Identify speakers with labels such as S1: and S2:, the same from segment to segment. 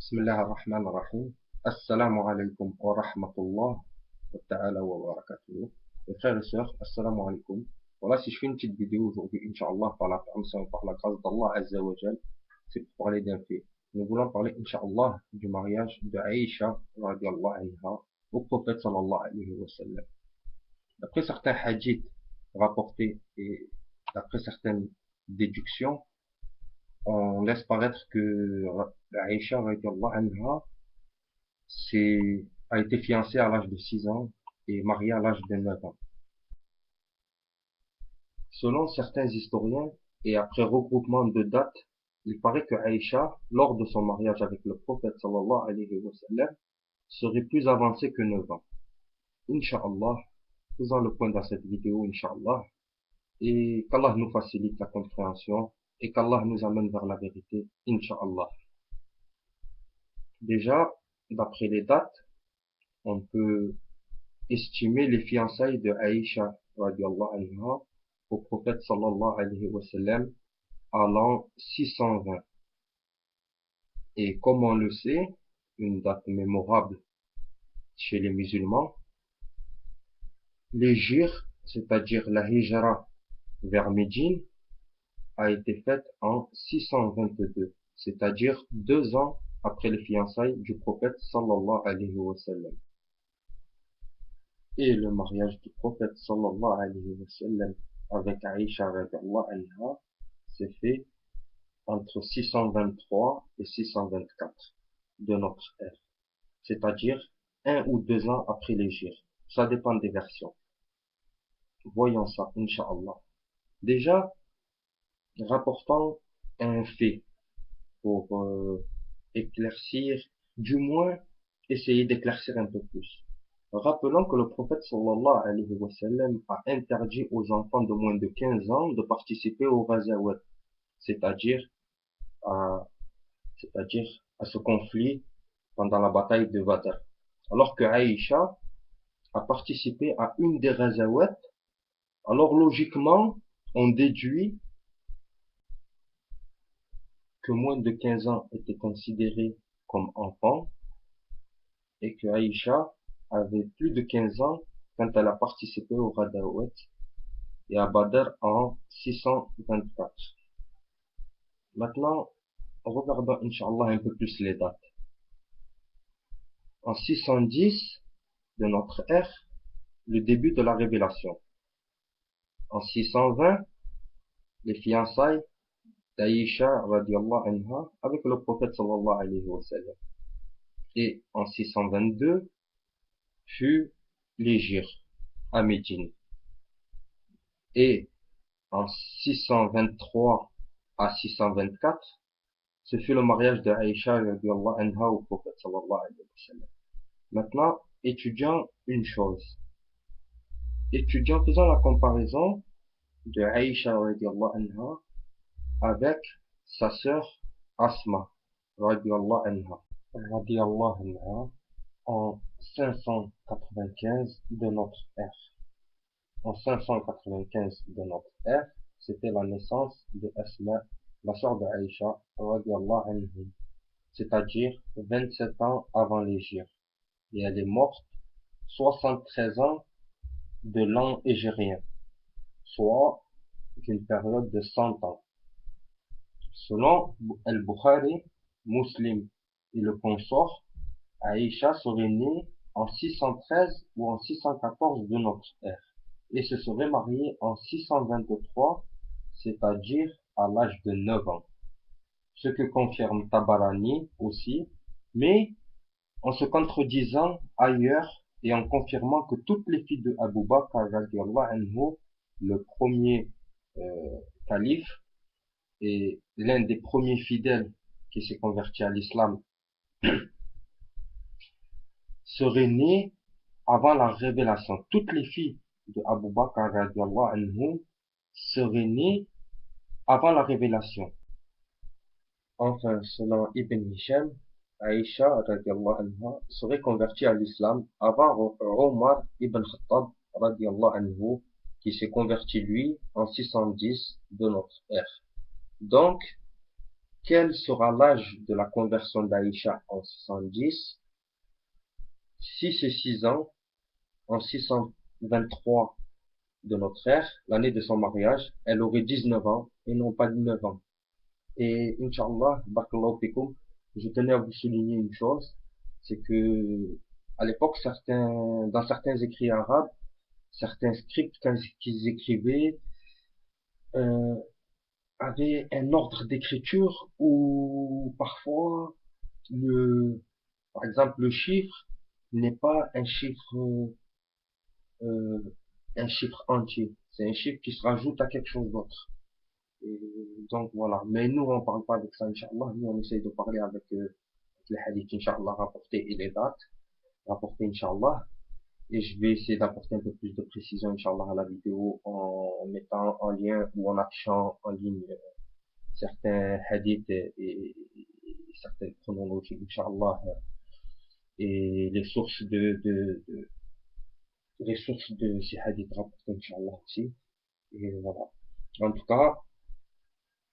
S1: بسم الله الرحمن الرحيم. السلام عليكم ورحمة الله تعالى وبركاته. Mes frères et sœurs, assalamu alaikum. Voilà, si je fais une petite vidéo aujourd'hui, Inch'Allah, par la permission et par la grâce d'Allah Azza wa Jal, c'est pour parler d'un fait. Nous voulons parler, Inch'Allah, du mariage de Aïcha, radiallahu anha, au prophète sallallahu alayhi wa sallam. D'après certains hadiths rapportés et d'après certaines déductions, on laisse paraître que Aïcha, radiallahu anha, a été fiancée à l'âge de 6 ans et mariée à l'âge de 9 ans. Selon certains historiens, et après regroupement de dates, il paraît que Aïcha, lors de son mariage avec le prophète sallallahu alayhi wa sallam, serait plus avancée que 9 ans. Inch'Allah, faisons le point dans cette vidéo, Inch'Allah, et qu'Allah nous facilite la compréhension, et qu'Allah nous amène vers la vérité, Inch'Allah. Déjà, d'après les dates, on peut estimer les fiançailles de Aïcha radiallahu anha au prophète sallallahu alayhi wa sallam à l'an 620. Et comme on le sait, une date mémorable chez les musulmans, l'hégire, c'est-à-dire la hijra vers Médine, a été faite en 622, c'est-à-dire 2 ans après les fiançailles du prophète sallallahu alayhi wa sallam. Et le mariage du prophète sallallahu alayhi wa sallam avec Aïcha radiallahu anha s'est fait entre 623 et 624 de notre ère, c'est-à-dire 1 ou 2 ans après l'hégire. Ça dépend des versions. Voyons ça, Inch'Allah. Déjà, rapportons un fait pour éclaircir, du moins essayer d'éclaircir un peu plus. Rappelons que le prophète sallallahu alayhi wa sallam a interdit aux enfants de moins de 15 ans de participer au ghazawat, c'est-à-dire à, c'est-à-dire à ce conflit pendant la bataille de Badr. Alors que Aïcha a participé à une des ghazawat, alors logiquement, on déduit que moins de 15 ans étaient considérés comme enfants et que Aïcha avait plus de 15 ans quand elle a participé au ghazawat et à Badr en 624. Maintenant, regardons Inch'Allah un peu plus les dates. En 610 de notre ère, le début de la révélation. En 620, les fiançailles d'Aïcha radiallahu anha avec le prophète sallallahu alayhi wa sallam. Et en 622 fut l'hégire à Médine. Et en 623 à 624, ce fut le mariage de Aïcha radiallahu anha au prophète sallallahu alayhi wa sallam. Maintenant, étudions une chose. Faisons la comparaison de Aïcha radiallahu anha avec sa sœur Asma radiallahu anha en 595 de notre ère. En 595 de notre ère, c'était la naissance de Asma, la sœur de Aïcha radiallahu anha, c'est-à-dire 27 ans avant l'hégire. Et elle est morte 73 ans de l'an hégérien, soit une période de 100 ans. Selon Al-Bukhari, Muslim et le consort, Aïcha serait née en 613 ou en 614 de notre ère et se serait mariée en 623, c'est-à-dire à l'âge de 9 ans. Ce que confirme Tabarani aussi, mais en se contredisant ailleurs et en confirmant que toutes les filles de Abu Bakr radiallahu anhu, le premier calife et l'un des premiers fidèles qui s'est converti à l'islam, serait né avant la révélation. Toutes les filles de Abu Bakr radiallahu anhu seraient nées avant la révélation. Enfin, selon Ibn Hisham, Aïcha radiallahu anha serait convertie à l'islam avant Omar ibn Khattab radiallahu anhu, qui s'est converti lui en 610 de notre ère. Donc, quel sera l'âge de la conversion d'Aïcha en 610? Si c'est 6 ans, en 623 de notre ère, l'année de son mariage, elle aurait 19 ans et non pas 9 ans. Et Inch'Allah, Barakallahu Fikum, je tenais à vous souligner une chose, c'est que à l'époque, dans certains écrits arabes, certains scripts qu'ils écrivaient euh, avaient un ordre d'écriture où parfois par exemple, le chiffre n'est pas euh, un chiffre entier, c'est un chiffre qui se rajoute à quelque chose d'autre. Et donc voilà. Mais nous, on parle pas avec ça, Inch'Allah. Nous, on essaie de parler avec les hadiths, Inch'Allah, rapportés et les dates, rapportés, Inch'Allah. Et je vais essayer d'apporter un peu plus de précision, Inch'Allah, à la vidéo en mettant en lien ou en affichant en ligne certains hadiths et certaines chronologies, Inch'Allah, et les sources de ces hadiths rapportés, Inch'Allah, aussi. Et voilà. En tout cas,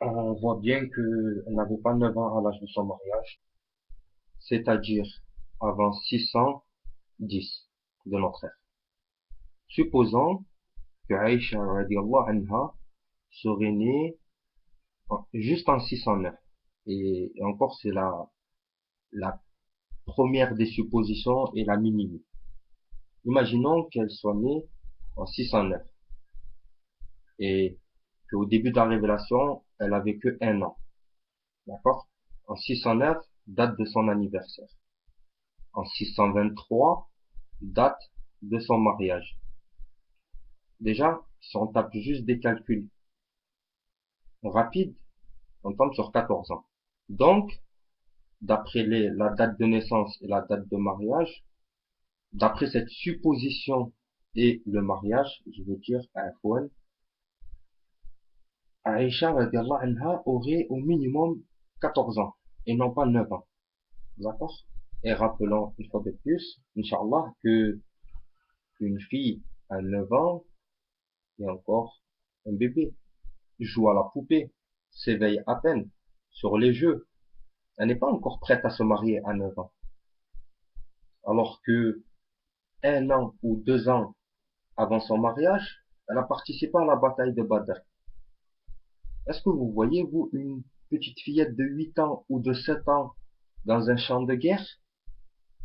S1: on voit bien qu'elle n'avait pas 9 ans à l'âge de son mariage, c'est-à-dire avant 610 de notre ère. Supposons que Aïcha radiallahu anha serait née juste en 609. Et encore, c'est la première des suppositions et la minime. Imaginons qu'elle soit née en 609 et qu'au début de la révélation, elle avait que 1 an. D'accord? En 609, date de son anniversaire. En 623, date de son mariage. Déjà, si on tape juste des calculs rapides, on tombe sur 14 ans. Donc, d'après la date de naissance et la date de mariage, d'après cette supposition et le mariage, je veux dire, Aïcha radiallahu anha aurait au minimum 14 ans et non pas 9 ans. D'accord? Et rappelons une fois de plus, Inch'Allah, que une fille à 9 ans est encore un bébé, joue à la poupée, s'éveille à peine sur les jeux. Elle n'est pas encore prête à se marier à 9 ans. Alors que 1 an ou 2 ans avant son mariage, elle a participé à la bataille de Badr. Est-ce que vous voyez, vous, une petite fillette de 8 ans ou de 7 ans dans un champ de guerre,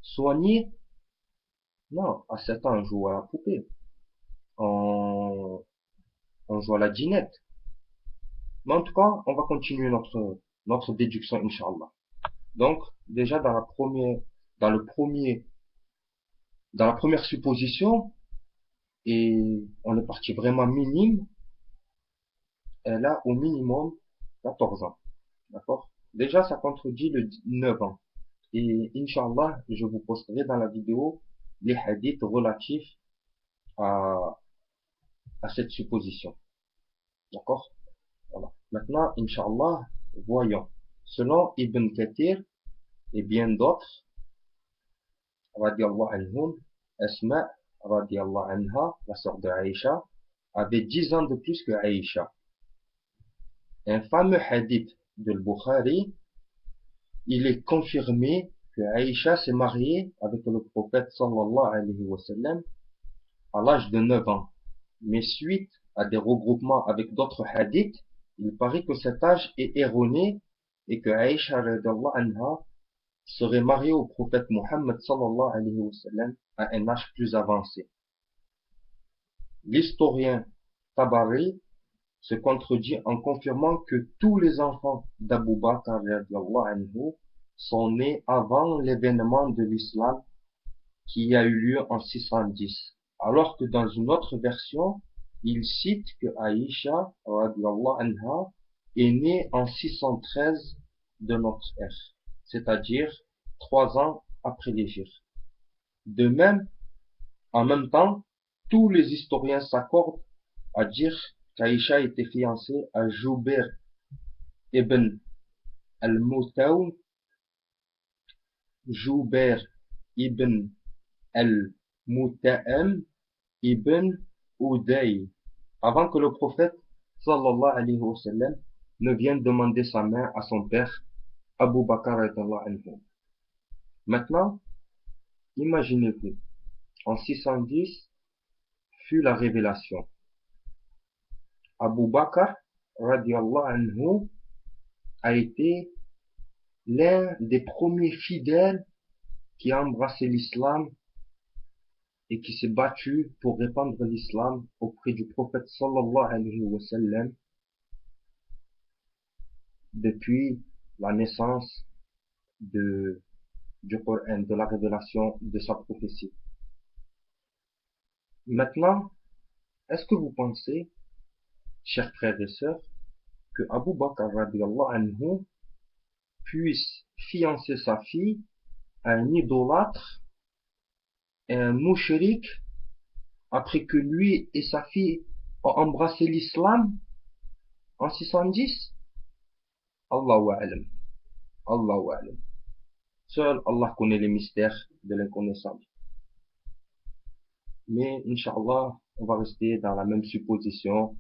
S1: soignée? Non, à 7 ans, on joue à la poupée. On, on joue à la dinette. Mais en tout cas, on va continuer notre déduction, Inch'Allah. Donc, déjà, dans le premier, dans la première supposition, et on est parti vraiment minime, elle a au minimum 14 ans. D'accord? Déjà, ça contredit le 9 ans. Et Inch'Allah, je vous posterai dans la vidéo les hadiths relatifs à, à cette supposition. D'accord? Voilà. Maintenant, Inch'Allah, voyons. Selon Ibn Kathir et bien d'autres, radiallahu anhum, Asma, radiallahu anha, la sœur de Aïcha, avait 10 ans de plus que Aïcha. Un fameux hadith de Bukhari, il est confirmé que Aïcha s'est mariée avec le prophète sallallahu alayhi wa sallam à l'âge de 9 ans. Mais suite à des regroupements avec d'autres hadiths, il paraît que cet âge est erroné et que Aïcha radiallahu anha serait mariée au prophète Mohammed sallallahu alayhi wa sallam à un âge plus avancé. L'historien Tabari se contredit en confirmant que tous les enfants d'Abu Bakr radiallahu anhu sont nés avant l'événement de l'islam qui a eu lieu en 610. Alors que dans une autre version, il cite que Aïcha radiallahu anha est née en 613 de notre ère, c'est-à-dire 3 ans après l'Hégire. De même, en même temps, tous les historiens s'accordent à dire qu'Aïcha était fiancée à Joubair ibn al-Mutaoum, Joubair ibn al-Muta'am ibn Uday, avant que le prophète sallallahu alayhi wa sallam ne vienne demander sa main à son père, Abu Bakr radiallahu anhu. Maintenant, imaginez-vous, en 610 fut la révélation. Abu Bakr radiallahu anhu a été l'un des premiers fidèles qui a embrassé l'islam et qui s'est battu pour répandre l'islam auprès du prophète sallallahu alayhi wa sallam depuis la naissance du Coran, de la révélation de sa prophétie. Maintenant, est-ce que vous pensez, chers frères et sœurs, que Abu Bakr radiallahu anhu puisse fiancer sa fille à un idolâtre et un mouchrik après que lui et sa fille ont embrassé l'islam en 610? Allahu a'lam. Allahu a'lam. Seul Allah connaît les mystères de l'inconnaissable. Mais, Inch'Allah, on va rester dans la même supposition.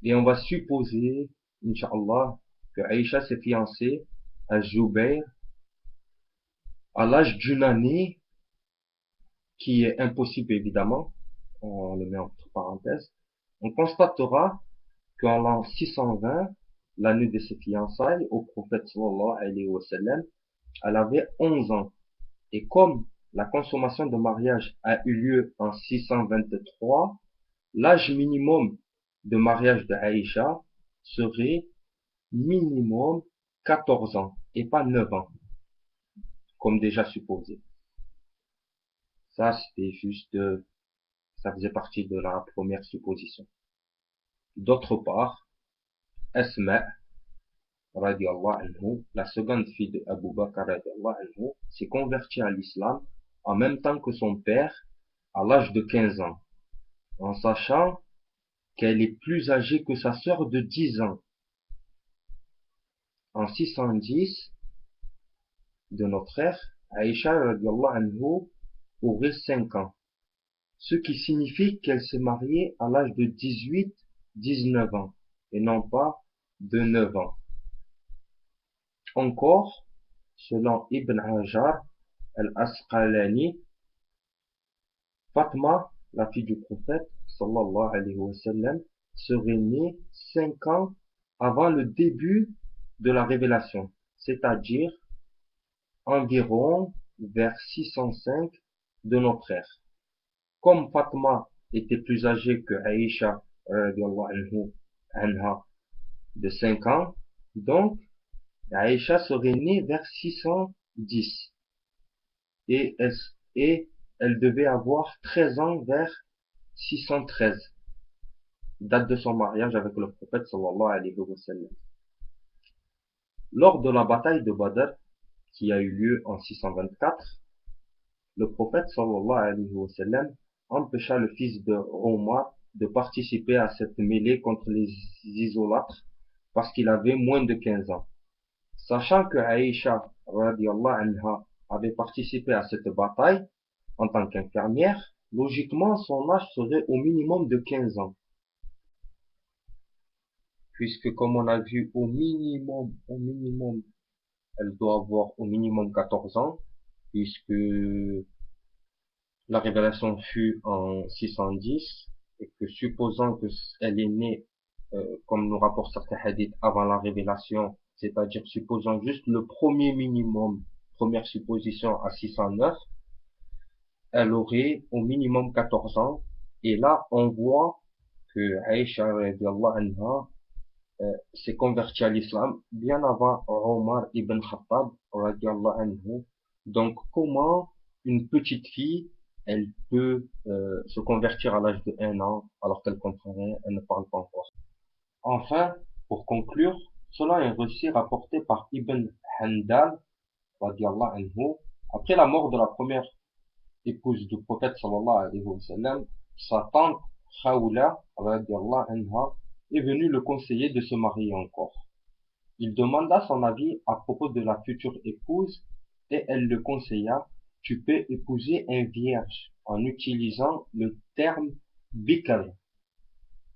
S1: Et on va supposer, Inch'Allah, que Aïcha s'est fiancée à Zubayr à l'âge d'une année, qui est impossible évidemment. On le met entre parenthèses. On constatera qu'en l'an 620, l'année de ses fiançailles, au prophète sallallahu alayhi wa sallam, elle avait 11 ans. Et comme la consommation de mariage a eu lieu en 623, l'âge minimum de mariage de Aïcha serait minimum 14 ans et pas 9 ans, comme déjà supposé. Ça, c'était juste, ça faisait partie de la première supposition. D'autre part, Asma, radiallahu anhu, la seconde fille de Abu Bakr radiallahu anhu, s'est convertie à l'islam en même temps que son père à l'âge de 15 ans, en sachant qu'elle est plus âgée que sa sœur de 10 ans. En 610 de notre ère, Aïcha radiallahu anhu aurait 5 ans, ce qui signifie qu'elle s'est mariée à l'âge de 18-19 ans, et non pas de 9 ans. Encore, selon Ibn Hajar al-Asqalani, Fatma, la fille du prophète, sallallahu alayhi wa sallam, serait née 5 ans avant le début de la révélation, c'est-à-dire environ vers 605 de notre ère. Comme Fatma était plus âgée que Aïcha anha, de 5 ans, donc Aïcha serait née vers 610 et elle devait avoir 13 ans vers 613, date de son mariage avec le prophète sallallahu alayhi wa sallam. Lors de la bataille de Badr, qui a eu lieu en 624, le prophète sallallahu alayhi wa sallam empêcha le fils de Omar de participer à cette mêlée contre les idolâtres parce qu'il avait moins de 15 ans. Sachant que Aïcha radiallahu anha avait participé à cette bataille en tant qu'infirmière, logiquement son âge serait au minimum de 15 ans. Puisque comme on a vu au minimum, elle doit avoir au minimum 14 ans, puisque la révélation fut en 610, et que supposant qu'elle est née, comme nous rapportent certains hadiths, avant la révélation, c'est-à-dire supposant juste le premier minimum, première supposition à 609, elle aurait au minimum 14 ans, et là on voit que Aïcha radiallahu anha s'est convertie à l'islam bien avant Omar ibn Khattab radiallahu anhu. Donc comment une petite fille elle peut se convertir à l'âge de 1 an alors qu'elle comprend rien, elle ne parle pas encore. Enfin, pour conclure, cela est un récit rapporté par Ibn Handal radiallahu anhu. Après la mort de la première épouse du prophète sallallahu alayhi wa sallam, sa tante Khawla radiallahu anha est venue le conseiller de se marier encore. Il demanda son avis à propos de la future épouse et elle le conseilla: tu peux épouser un vierge en utilisant le terme bikr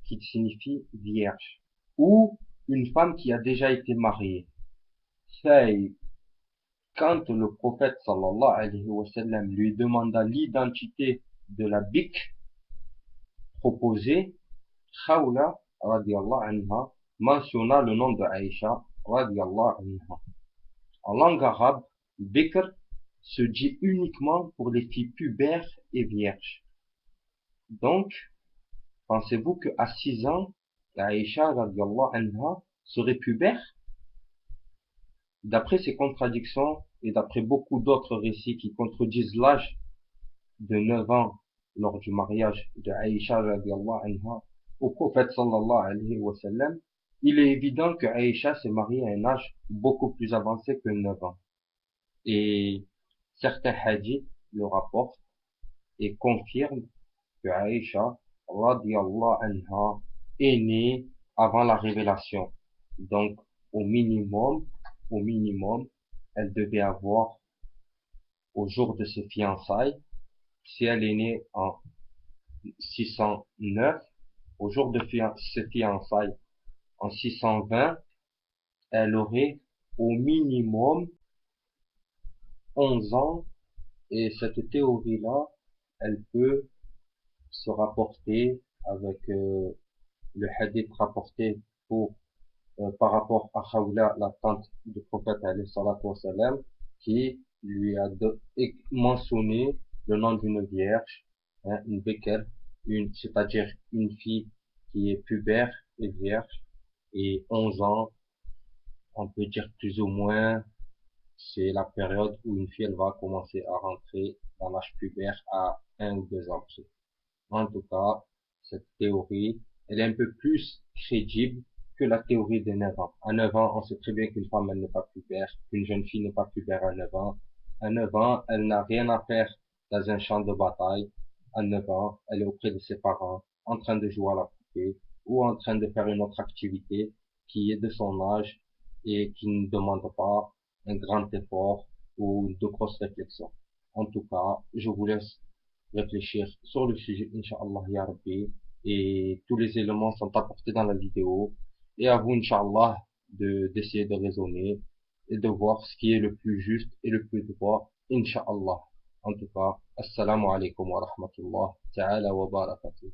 S1: qui signifie vierge, ou une femme qui a déjà été mariée. C'est quand le prophète sallallahu alayhi wa sallam lui demanda l'identité de la bique proposée, Khawla radiallahu anha mentionna le nom de Aïcha radiallahu anha. En langue arabe, Bikr se dit uniquement pour les filles pubères et vierges. Donc, pensez-vous qu'à 6 ans, Aïcha radiallahu anha serait pubère? D'après ces contradictions et d'après beaucoup d'autres récits qui contredisent l'âge de 9 ans lors du mariage de Aïcha radiallahu anha au prophète sallallahu alayhi wa sallam, il est évident que Aïcha s'est mariée à un âge beaucoup plus avancé que 9 ans. Et certains hadiths le rapportent et confirment que Aïcha radiallahu anha est née avant la révélation. Donc, au minimum, elle devait avoir, au jour de ses fiançailles, si elle est née en 609, au jour de ses fiançailles en 620, elle aurait au minimum 11 ans, et cette théorie-là, elle peut se rapporter avec le hadith rapporté par rapport à Khawla, la tante du prophète alayhi salatu wassalam, qui lui a mentionné le nom d'une vierge, hein, une Bekr, c'est-à-dire une fille qui est pubère et vierge, et 11 ans, on peut dire plus ou moins, c'est la période où une fille elle va commencer à rentrer dans l'âge pubère à 1 ou 2 ans. En tout cas, cette théorie, elle est un peu plus crédible que la théorie des 9 ans. À 9 ans, on sait très bien qu'une femme, elle n'est pas pubère, qu'une jeune fille n'est pas pubère à 9 ans. À 9 ans, elle n'a rien à faire dans un champ de bataille. À 9 ans, elle est auprès de ses parents, en train de jouer à la poupée, ou en train de faire une autre activité qui est de son âge et qui ne demande pas un grand effort ou de grosses réflexions. En tout cas, je vous laisse réfléchir sur le sujet, Inch'Allah, Ya Rabbi, et tous les éléments sont apportés dans la vidéo, et à vous, Inch'Allah, d'essayer de raisonner et de voir ce qui est le plus juste et le plus droit, Inch'Allah. En tout cas, Assalamu alaikum wa rahmatullah ta'ala wa barakatuh.